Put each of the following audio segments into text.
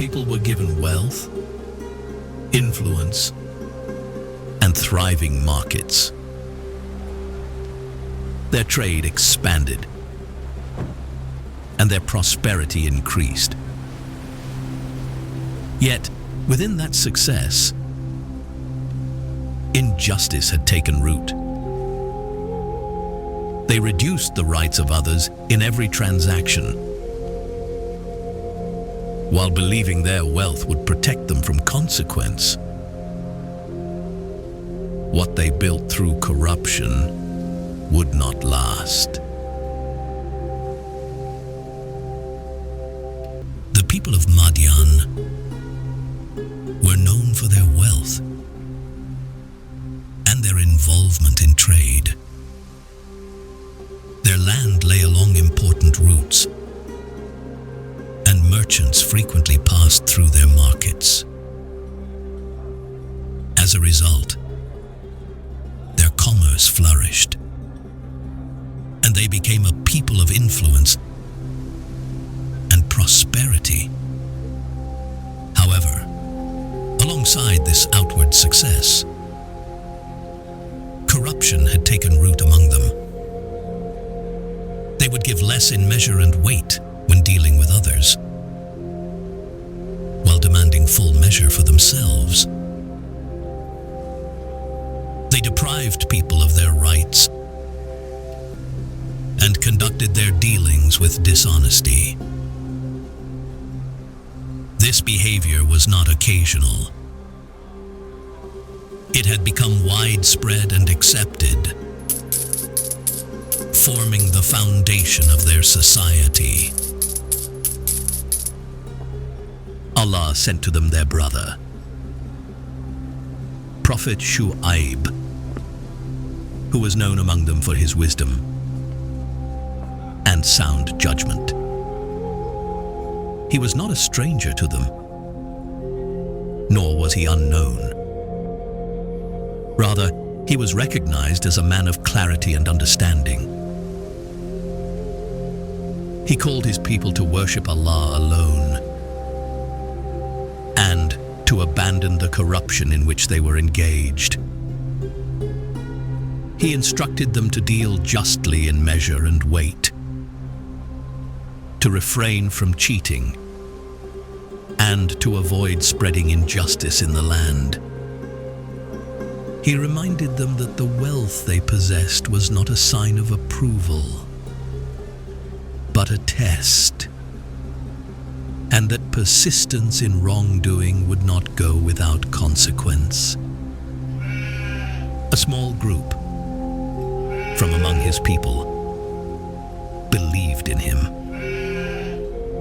people were given wealth, influence, and thriving markets. Their trade expanded, and their prosperity increased. Yet, within that success, injustice had taken root. They reduced the rights of others in every transaction, while believing their wealth would protect them from consequence. What they built through corruption would not last. The people of Madyan were known for their wealth and their involvement in trade. Their land lay along important routes, and merchants frequently passed through their markets. As a result, their commerce flourished, and they became a people of influence and prosperity. However, alongside this outward success, corruption had taken root among them. They would give less in measure and weight when dealing with others, while demanding full measure for themselves. They deprived people of their rights and conducted their dealings with dishonesty. This behavior was not occasional. It had become widespread and accepted, forming the foundation of their society. Allah sent to them their brother, Prophet Shu'ayb, who was known among them for his wisdom and sound judgment. He was not a stranger to them, nor was he unknown. Rather, he was recognized as a man of clarity and understanding. He called his people to worship Allah alone and to abandon the corruption in which they were engaged. He instructed them to deal justly in measure and weight, to refrain from cheating, and to avoid spreading injustice in the land. He reminded them that the wealth they possessed was not a sign of approval, but a test, and that persistence in wrongdoing would not go without consequence. A small group from among his people believed in him.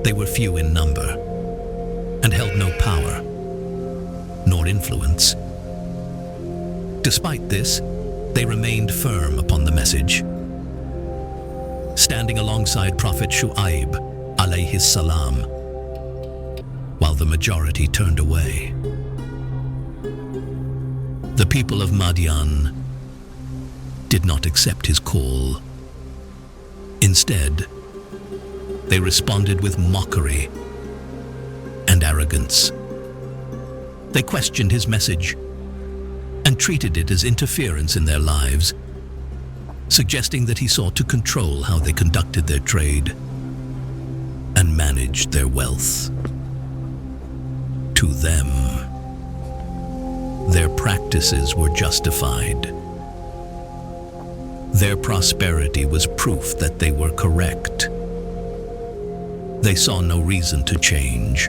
They were few in number and held no power nor influence. Despite this, they remained firm upon the message, standing alongside Prophet Shu'ayb alayhi salam, while the majority turned away. The people of Madyan did not accept his call. Instead, they responded with mockery and arrogance. They questioned his message and treated it as interference in their lives, suggesting that he sought to control how they conducted their trade and managed their wealth. To them, their practices were justified. Their prosperity was proof that they were correct. They saw no reason to change,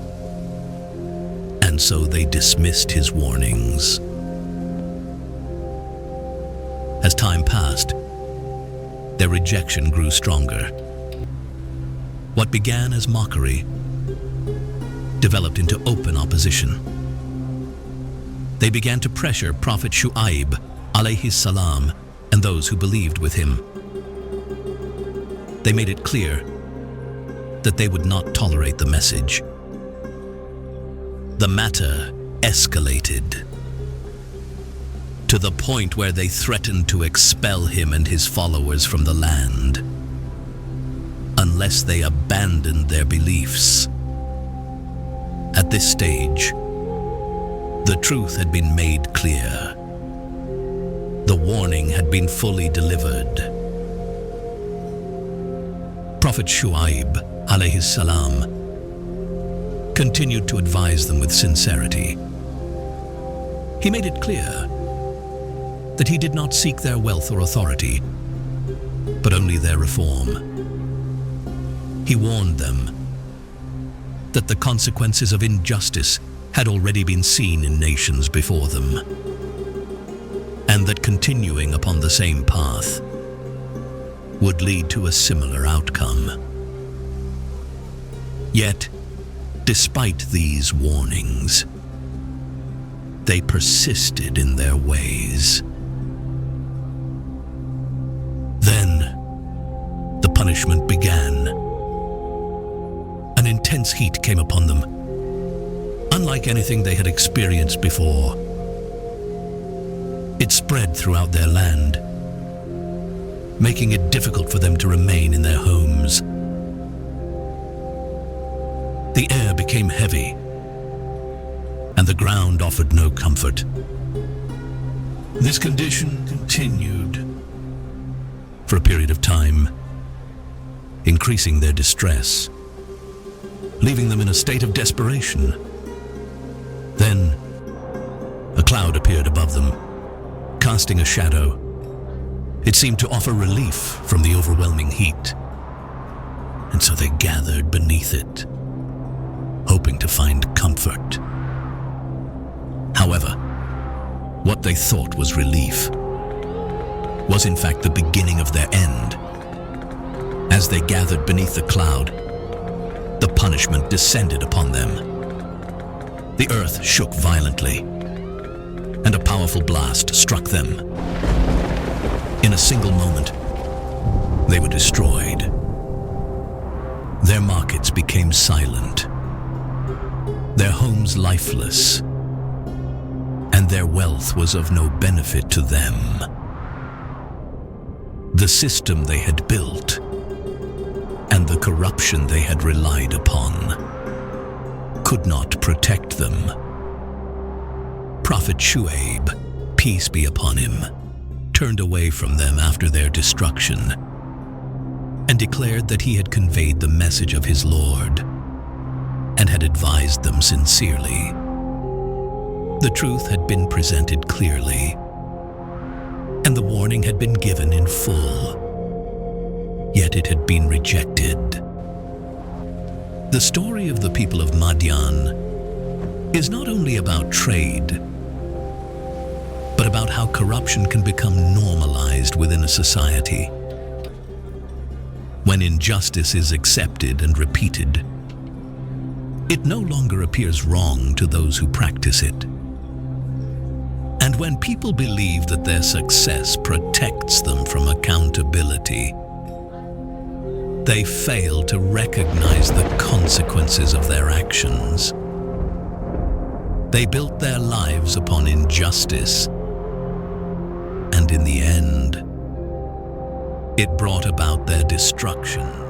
and so they dismissed his warnings. As time passed, their rejection grew stronger. What began as mockery developed into open opposition. They began to pressure Prophet Shu'ayb alayhi salam and those who believed with him. They made it clear that they would not tolerate the message. The matter escalated to the point where they threatened to expel him and his followers from the land unless they abandoned their beliefs. At this stage, the truth had been made clear. The warning had been fully delivered. Prophet Shu'ayb, alayhi salam, continued to advise them with sincerity. He made it clear that he did not seek their wealth or authority, but only their reform. He warned them that the consequences of injustice had already been seen in nations before them, and that continuing upon the same path would lead to a similar outcome. Yet, despite these warnings, they persisted in their ways. Then, the punishment began. An intense heat came upon them, unlike anything they had experienced before. It spread throughout their land, making it difficult for them to remain in their homes. The air became heavy, and the ground offered no comfort. This condition continued for a period of time, increasing their distress, leaving them in a state of desperation. Then, a cloud appeared above them, casting a shadow. It seemed to offer relief from the overwhelming heat, and so they gathered beneath it, hoping to find comfort. However, what they thought was relief was in fact the beginning of their end. As they gathered beneath the cloud, the punishment descended upon them. The earth shook violently, and a powerful blast struck them. In a single moment, they were destroyed. Their markets became silent, their homes lifeless, and their wealth was of no benefit to them. The system they had built and the corruption they had relied upon could not protect them. Prophet Shu'ayb, peace be upon him, turned away from them after their destruction and declared that he had conveyed the message of his Lord and had advised them sincerely. The truth had been presented clearly, and the warning had been given in full, yet it had been rejected. The story of the people of Madyan is not only about trade, but about how corruption can become normalized within a society. When injustice is accepted and repeated, it no longer appears wrong to those who practice it. And when people believe that their success protects them from accountability, they fail to recognize the consequences of their actions. They built their lives upon injustice, and in the end, it brought about their destruction.